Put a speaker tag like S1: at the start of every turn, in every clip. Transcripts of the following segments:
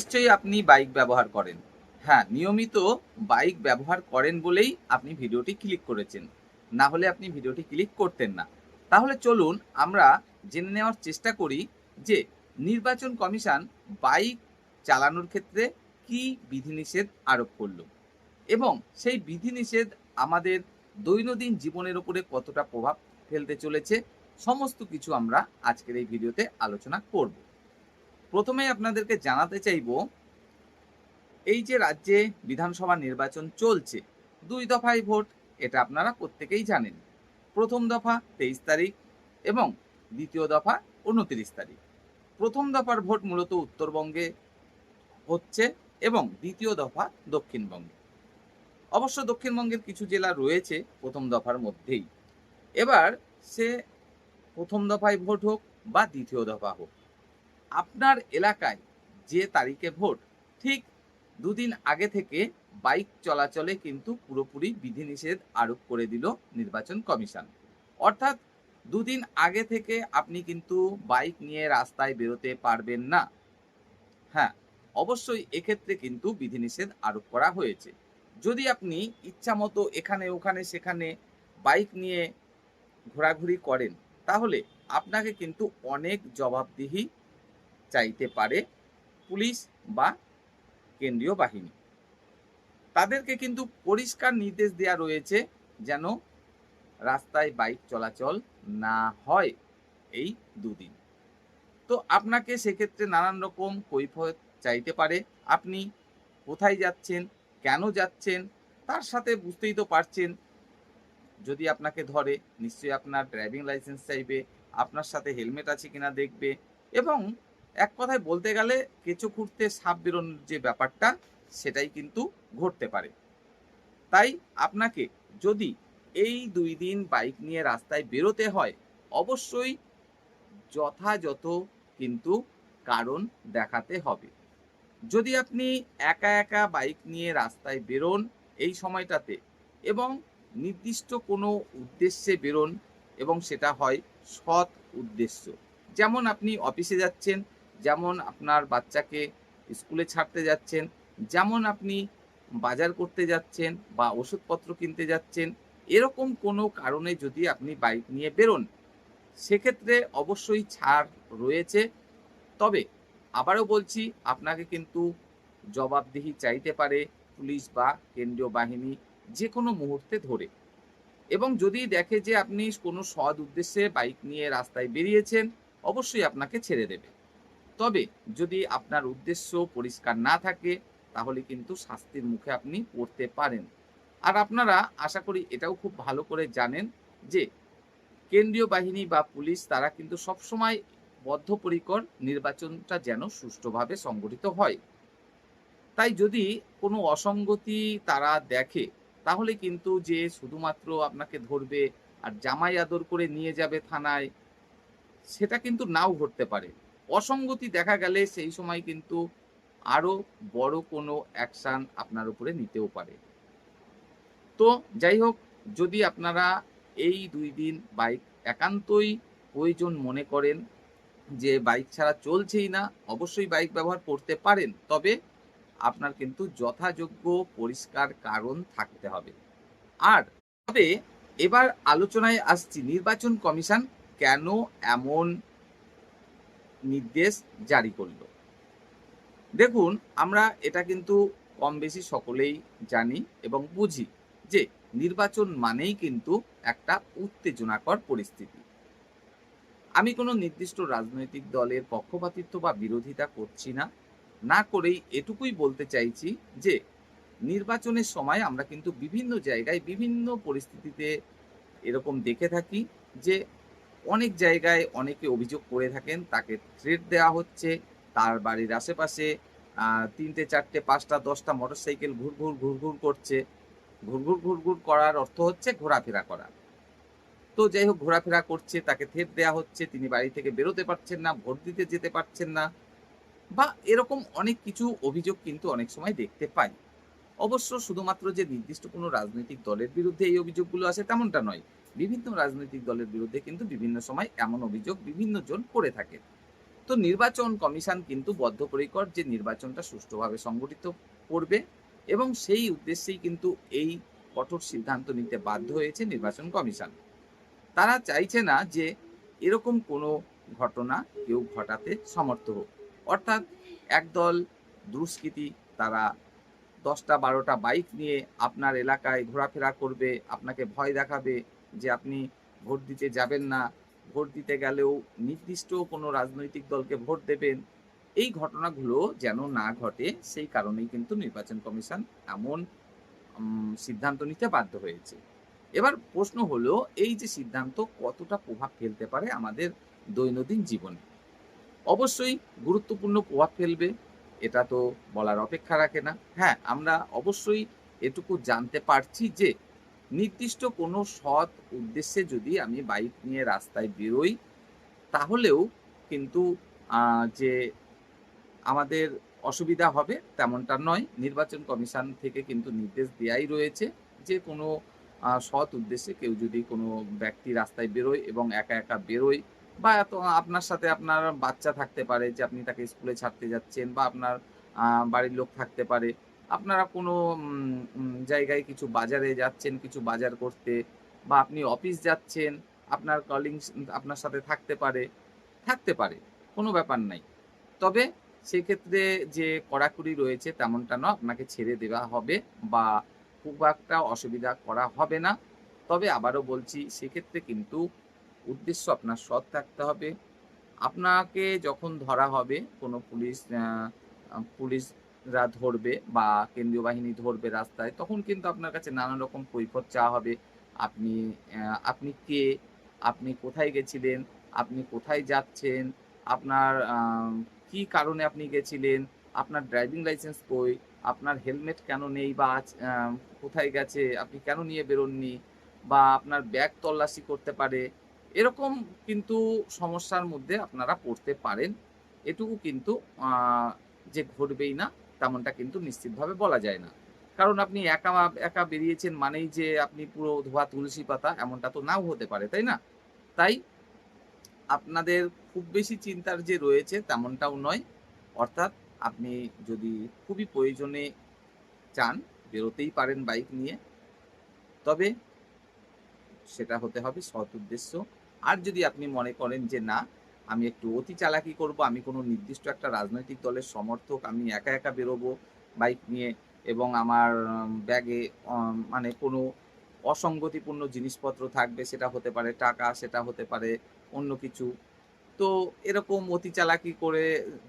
S1: নিশ্চয়ই আপনি বাইক ব্যবহার করেন। হ্যাঁ, নিয়মিত বাইক ব্যবহার করেন বলেই আপনি ভিডিওটি ক্লিক করেছেন। না হলে আপনি ভিডিওটি ক্লিক করতেন না। তাহলে চলুন আমরা জেনে নেওয়ার চেষ্টা করি যে নির্বাচন কমিশন বাইক চালানোর ক্ষেত্রে কি বিধিনিষেধ আরোপ করল এবং সেই বিধিনিষেধ আমাদের দৈনন্দিন জীবনের উপরে কতটা প্রভাব ফেলতে চলেছে, সমস্ত কিছু আমরা আজকের এই ভিডিওতে আলোচনা করব। প্রথমে আপনাদেরকে জানাতে চাইব, এই যে রাজ্যে বিধানসভা নির্বাচন চলছে, 2 দফায় ভোট, এটা আপনারা প্রত্যেকেই জানেন। প্রথম দফা 23 তারিখ এবং দ্বিতীয় দফা 29 তারিখ। প্রথম দফার ভোট মূলত উত্তরবঙ্গে হচ্ছে এবং দ্বিতীয় দফা দক্ষিণবঙ্গে। অবশ্য দক্ষিণবঙ্গের কিছু জেলা রয়েছে প্রথম দফার মধ্যেই। এবার সে প্রথম দফায় ভোট হোক বা দ্বিতীয় দফা হোক, আপনার এলাকায় যে তারিখে ভোট, ঠিক দুদিন আগে থেকে বাইক চলাচলে কিন্তু পুরোপুরি বিধিনিষেধ আরোপ করে দিল নির্বাচন কমিশন। অর্থাৎ দুদিন আগে থেকে আপনি কিন্তু বাইক নিয়ে রাস্তায় বেরোতে পারবেন না। হ্যাঁ, অবশ্যই এক্ষেত্রে কিন্তু বিধিনিষেধ আরোপ করা হয়েছে। যদি আপনি ইচ্ছামতো এখানে ওখানে সেখানে বাইক নিয়ে ঘোরাঘুরি করেন, তাহলে আপনাকে কিন্তু অনেক জবাবদিহি চাইতে পারে পুলিশ বা কেন্দ্রীয় বাহিনী। তাদেরকে কিন্তু পরিষ্কার নির্দেশ দেওয়া রয়েছে যেন রাস্তায় বাইক চলাচল না হয় এই দুদিন। তো আপনাকে সেক্ষেত্রে নানান রকম কৈফিয়ত চাইতে পারে। আপনি কোথায় যাচ্ছেন, কেন যাচ্ছেন, তার সাথে বুঝতেই তো পারছেন, যদি আপনাকে ধরে নিশ্চয়ই আপনার ড্রাইভিং লাইসেন্স চাইবে, আপনার সাথে হেলমেট আছে কিনা দেখবে এবং এক কথায় বলতে গেলে কেঁচো খুঁড়তে সাপ বেরোনোর যে ব্যাপারটা, সেটাই কিন্তু ঘটতে পারে। তাই আপনাকে যদি এই 2 দিন বাইক নিয়ে রাস্তায় বেরোতে হয়, অবশ্যই যথাযথ কিন্তু কারণ দেখাতে হবে। যদি আপনি একা একা বাইক নিয়ে রাস্তায় বেরোন এই সময়টাতে এবং নির্দিষ্ট কোনো উদ্দেশ্যে বেরোন এবং সেটা হয় সৎ উদ্দেশ্য, যেমন আপনি অফিসে যাচ্ছেন, যেমন আপনার বাচ্চাকে স্কুলে ছাড়তে যাচ্ছেন, যেমন আপনি বাজার করতে যাচ্ছেন বা ওষুধপত্র কিনতে যাচ্ছেন, এরকম কোনো কারণে যদি আপনি বাইক নিয়ে বেরোন, সেক্ষেত্রে অবশ্যই ছাড় রয়েছে। তবে আবারও বলছি, আপনাকে কিন্তু জবাবদিহি চাইতে পারে পুলিশ বা কেন্দ্রীয় বাহিনী যে কোনো মুহূর্তে ধরে। এবং যদি দেখে যে আপনি কোনো সৎ উদ্দেশ্যে বাইক নিয়ে রাস্তায় বেরিয়েছেন, অবশ্যই আপনাকে ছেড়ে দেবে। তবে যদি আপনার উদ্দেশ্য পরিষ্কার না থাকে, তাহলে কিন্তু শাস্তির মুখে আপনি পড়তে পারেন। আর আপনারা আশা করি এটাও খুব ভালো করে জানেন যে কেন্দ্রীয় বাহিনী বা পুলিশ তারা কিন্তু সবসময় বদ্ধপরিকর নির্বাচনটা যেন সুষ্ঠুভাবে সংগঠিত হয়। তাই যদি কোনো অসঙ্গতি তারা দেখে, তাহলে কিন্তু যে শুধুমাত্র আপনাকে ধরবে আর জামাই আদর করে নিয়ে যাবে থানায়, সেটা কিন্তু নাও ঘটতে পারে। অসঙ্গতি দেখা গেলে সেই সময় কিন্তু আরো বড় কোনো অ্যাকশন আপনার উপরে নিতেও পারে। তো যাই হোক, যদি আপনারা এই 2 দিন বাইক একান্তই প্রয়োজন মনে করেন, যে বাইক ছাড়া চলছেই না, অবশ্যই বাইক ব্যবহার করতে পারেন। তবে আপনার কিন্তু যথাযোগ্য পরিষ্কার কারণ থাকতে হবে। আর তবে এবার আলোচনায় আসছি, নির্বাচন কমিশন কেন এমন নির্দেশ জারি করলো। দেখুন, আমরা এটা কিন্তু কম বেশি সকলেই জানি এবং বুঝি যে নির্বাচন মানেই কিন্তু একটা উত্তেজনাকর পরিস্থিতি। আমি কোনো নির্দিষ্ট রাজনৈতিক দলের পক্ষপাতিত্ব বা বিরোধিতা করছি না, না করেই এটুকুই বলতে চাইছি যে নির্বাচনের সময় আমরা কিন্তু বিভিন্ন জায়গায় বিভিন্ন পরিস্থিতিতে এরকম দেখে থাকি যে অনেক জায়গায় অনেকে অভিযোগ করে থাকেন তাকে থ্রেট দেওয়া হচ্ছে, তার বাড়ির আশেপাশে 3টে 4টে 5টা 10টা মোটরসাইকেল ঘুরঘুর ঘুরঘুর করছে। ঘুরঘুর ঘুরঘুর করার অর্থ হচ্ছে ঘোরাফেরা করা। তো যাই হোক, ঘোরাফেরা করছে, তাকে থ্রেট দেওয়া হচ্ছে, তিনি বাড়ি থেকে বেরোতে পারছেন না, ভোট দিতে যেতে পারছেন না, বা এরকম অনেক কিছু অভিযোগ কিন্তু অনেক সময় দেখতে পাই। অবশ্য শুধুমাত্র যে নির্দিষ্ট কোনো রাজনৈতিক দলের বিরুদ্ধে এই অভিযোগগুলো আসে তেমনটা নয়। বিভিন্ন রাজনৈতিক দলের বিরুদ্ধে কিন্তু বিভিন্ন সময় এমন অভিযোগ বিভিন্ন জন করে থাকে। তো নির্বাচন কমিশন কিন্তু বদ্ধপরিকর যে নির্বাচনটা সুষ্ঠুভাবে সংগঠিত করবে, এবং সেই উদ্দেশ্যেই কিন্তু এই কঠোর সিদ্ধান্ত নিতে বাধ্য হয়েছে নির্বাচন কমিশন। তারা চাইছে না যে এরকম কোনো ঘটনা কেউ ঘটাতে সমর্থ হোক। অর্থাৎ একদল দুষ্কৃতী তারা ১০টা-১২টা বাইক নিয়ে আপনার এলাকায় ঘোরাফেরা করবে, আপনাকে ভয় দেখাবে যে আপনি ভোট দিতে যাবেন না। ভোট দিতে গেলেও নির্দিষ্ট কোনো রাজনৈতিক দলকে ভোট দেবেন। এই ঘটনাগুলো যেন না ঘটে, সেই কারণেই কিন্তু নির্বাচন কমিশন এমন সিদ্ধান্ত নিতে বাধ্য হয়েছে। এবার প্রশ্ন হলো, এই যে সিদ্ধান্ত কতটা প্রভাব ফেলতে পারে আমাদের দৈনন্দিন জীবনে? অবশ্যই গুরুত্বপূর্ণ প্রভাব ফেলবে। এটা তো বলার অপেক্ষা রাখে না। হ্যাঁ, আমরা অবশ্যই এটুকু জানতে পারছি যে নির্দিষ্ট কোনো সৎ উদ্দেশ্যে যদি আমি বাইক নিয়ে রাস্তায় বেরোই, তাহলেও কিন্তু যে আমাদের অসুবিধা হবে তেমনটা নয়। নির্বাচন কমিশন থেকে কিন্তু নির্দেশ দেয়াই রয়েছে যে কোনো সৎ উদ্দেশ্যে কেউ যদি কোনো ব্যক্তি রাস্তায় বেরোয় এবং একা, একা বেরোয়, বা তো আপনার সাথে আপনার বাচ্চা থাকতে পারে যে আপনি তাকে স্কুলে ছাড়তে যাচ্ছেন, বা আপনার বাড়ির লোক থাকতে পারে। আপনারা কোনো জায়গায় কিছু বাজারে যাচ্ছেন, কিছু বাজার করতে, বা আপনি অফিস যাচ্ছেন, আপনার কলিগস আপনার সাথে থাকতে পারে। কোনো ব্যাপার নাই। তবে সেক্ষেত্রে যে কড়াকড়ি রয়েছে তেমনটা নয়, আপনাকে ছেড়ে দেওয়া হবে বা খুব একটা অসুবিধা করা হবে না। তবে আবারও বলছি, সেক্ষেত্রে কিন্তু উদ্দেশ্য আপনার সৎ থাকতে হবে। আপনাকে যখন ধরা হবে, কোনো পুলিশরা ধরবে বা কেন্দ্রীয় বাহিনী ধরবে রাস্তায়, তখন কিন্তু আপনার কাছে নানা রকম কৈফিয়ত চাওয়া হবে। আপনি আপনি কে? আপনি কোথায় গেছিলেন? আপনি কোথায় যাচ্ছেন? আপনার কি কারণে আপনি গেছিলেন? আপনার ড্রাইভিং লাইসেন্স কই? আপনার হেলমেট কেন নেই বা কোথায় গেছে? আপনি কেন নিয়ে বেরোননি? বা আপনার ব্যাগ তল্লাশি করতে পারে। এরকম কিন্তু সমস্যার মধ্যে আপনারা পড়তে পারেন। এটুকু কিন্তু আ যে ঘটবেই না, তেমনটা কিন্তু নিশ্চিতভাবে বলা যায় না। কারণ আপনি একা একা বেরিয়েছেন মানেই যে আপনি পুরো ধোয়া তুলসী পাতা, এমনটা তো নাও হতে পারে, তাই না? তাই আপনাদের খুব বেশি চিন্তার যে রয়েছে তেমনটাও নয়। অর্থাৎ আপনি যদি খুবই প্রয়োজনে চান, বেরোতেই পারেন বাইক নিয়ে। তবে সেটা হতে হবে সৎ উদ্দেশ্য। আর যদি আপনি মনে করেন যে না, আমি একটু অতি চালাকি করব, আমি কোনো নির্দিষ্ট একটা রাজনৈতিক দলের সমর্থক, আমি একা, একা বেরোবো বাইক নিয়ে, এবং আমার ব্যাগে মানে কোনো অসঙ্গতিপূর্ণ জিনিসপত্র থাকবে, সেটা হতে পারে টাকা, সেটা হতে পারে অন্য কিছু। তো এরকম অতি চালাকি করে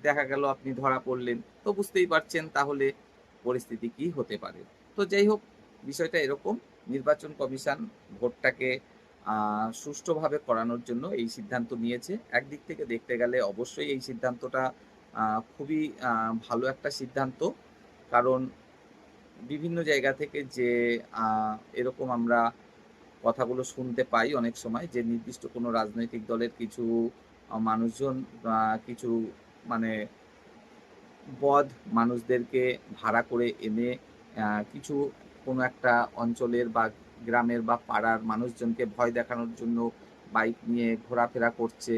S1: দেখা গেল আপনি ধরা পড়লেন। তো বুঝতেই পারছেন তাহলে পরিস্থিতি কি হতে পারে। তো যাই হোক, বিষয়টা এরকম। নির্বাচন কমিশন ভোটটাকে সুষ্ঠুভাবে করানোর জন্য এই সিদ্ধান্ত নিয়েছে। একদিক থেকে দেখতে গেলে অবশ্যই এই সিদ্ধান্তটা খুবই ভালো একটা সিদ্ধান্ত। কারণ বিভিন্ন জায়গা থেকে যে আ এরকম আমরা কথাগুলো শুনতে পাই অনেক সময়, যে নির্দিষ্ট কোনো রাজনৈতিক দলের কিছু মানুষজন কিছু মানে বদ মানুষদেরকে ভাড়া করে এনে কিছু কোনো একটা অঞ্চলের বা গ্রামের বা পাড়ার মানুষজনকে ভয় দেখানোর জন্য বাইক নিয়ে ঘোরাফেরা করছে।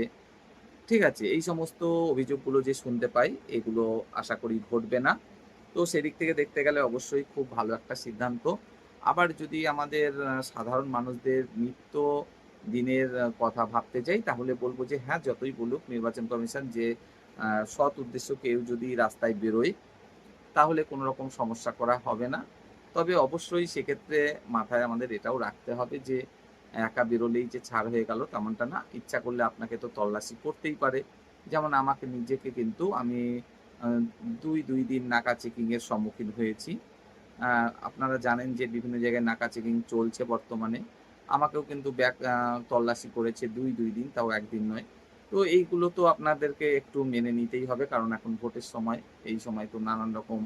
S1: ঠিক আছে? এই সমস্ত অভিযোগগুলো যে শুনতে পাই, এগুলো আশা করি ঘটবে না। তো সেদিক থেকে দেখতে গেলে অবশ্যই খুব ভালো একটা সিদ্ধান্ত। আবার যদি আমাদের সাধারণ মানুষদের নিত্য দিনের কথা ভাবতে যাই, তাহলে বলব যে হ্যাঁ, যতই বলুক নির্বাচন কমিশন যে সৎ উদ্দেশ্য কেউ যদি রাস্তায় বেরোয়, তাহলে কোনো রকম সমস্যা করা হবে না। তবে অবশ্যই সেক্ষেত্রে মাথায় আমাদের এটাও রাখতে হবে যে একা বেরোলেই যে ছাড় হয়ে গেল তেমনটা না। ইচ্ছা করলে আপনাকে তো তল্লাশি করতেই পারে। যেমন আমাকে নিজেকে কিন্তু আমি আ ২ দিন নাকা চেকিং এর সম্মুখীন হয়েছি। আ আপনারা জানেন যে বিভিন্ন জায়গায় নাকা চেকিং চলছে বর্তমানে। আমাকেও কিন্তু ব্যাগ তল্লাশি করেছে ২ দিন, তাও ১ দিন নয়। তো এইগুলো তো আপনাদেরকে একটু মেনে নিতেই হবে। কারণ এখন ভোটের সময়। এই সময় তো নানান রকম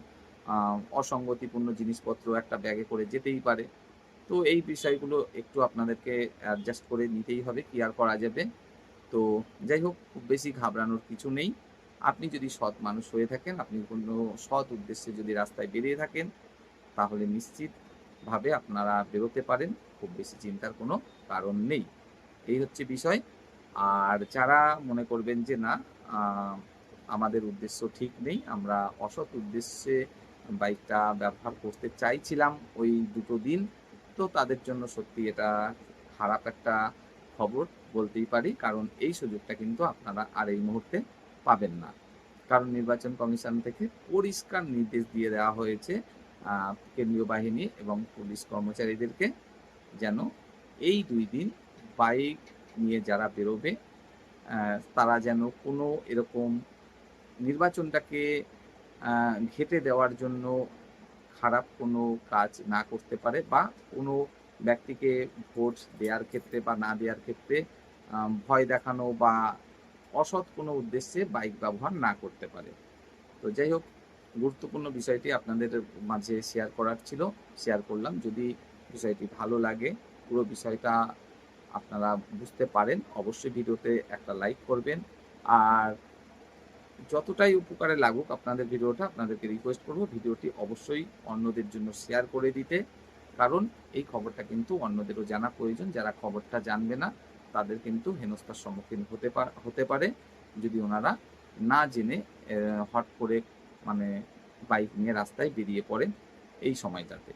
S1: আ অসঙ্গতিপূর্ণ জিনিসপত্র একটা ব্যাগে করে যেতেই পারে। তো এই বিষয়গুলো একটু আপনাদেরকে অ্যাডজাস্ট করে নিতেই হবে। কি আর করা যাবে? তো যাই হোক, খুব বেশি ঘাবড়ানোর কিছু নেই। আপনি যদি সৎ মানুষ হয়ে থাকেন, আপনি কোনো সৎ উদ্দেশ্যে যদি রাস্তায় বেরিয়ে থাকেন, তাহলে নিশ্চিতভাবে আপনারা বেরোতে পারেন। খুব বেশি চিন্তার কোনো কারণ নেই। এই হচ্ছে বিষয়। আর যারা মনে করবেন যে না, আহ, আমাদের উদ্দেশ্য ঠিক নেই। আমরা অসৎ উদ্দেশ্যে বাইকটা ব্যবহার করতে চাইছিলাম ওই দুটো দিন। তো তাদের জন্য সত্যি এটা খারাপ একটা খবর বলতেই পারি, কারণ এই সুযোগটা কিন্তু আপনারা আর এই মুহূর্তে পাবেন না। কারণ নির্বাচন কমিশন থেকে পরিষ্কার নির্দেশ দিয়ে দেওয়া হয়েছে কেন্দ্রীয় বাহিনী এবং পুলিশ কর্মচারীদেরকে, যেন এই 2 দিন বাইক নিয়ে যারা বেরোবে তারা যেন কোনো এরকম নির্বাচনটাকে ঘেঁটে দেওয়ার জন্য খারাপ কোনো কাজ না করতে পারে, বা কোনো ব্যক্তিকে ভোট দেওয়ার ক্ষেত্রে বা না দেওয়ার ক্ষেত্রে ভয় দেখানো বা অসৎ কোনো উদ্দেশ্যে বাইক ব্যবহার না করতে পারে। তো যাই হোক, গুরুত্বপূর্ণ বিষয়টি আপনাদের মাঝে শেয়ার করার ছিল, শেয়ার করলাম। যদি বিষয়টি ভালো লাগে, পুরো বিষয়টা আপনারা বুঝতে পারেন, অবশ্যই ভিডিওতে একটা লাইক করবেন। আর যতটাই উপকারে লাগুক আপনাদের ভিডিওটা, আপনাদেরকে রিকোয়েস্ট করব ভিডিওটি অবশ্যই অন্যদের জন্য শেয়ার করে দিতে, কারণ এই খবরটা কিন্তু অন্যদেরও জানা প্রয়োজন। যারা খবরটা জানবে না তাদের কিন্তু হেনস্থার সম্মুখীন হতে পারে যদি ওনারা না জেনে হট করে মানে বাইক নিয়ে রাস্তায় বেরিয়ে পড়েন এই সময়টাতে।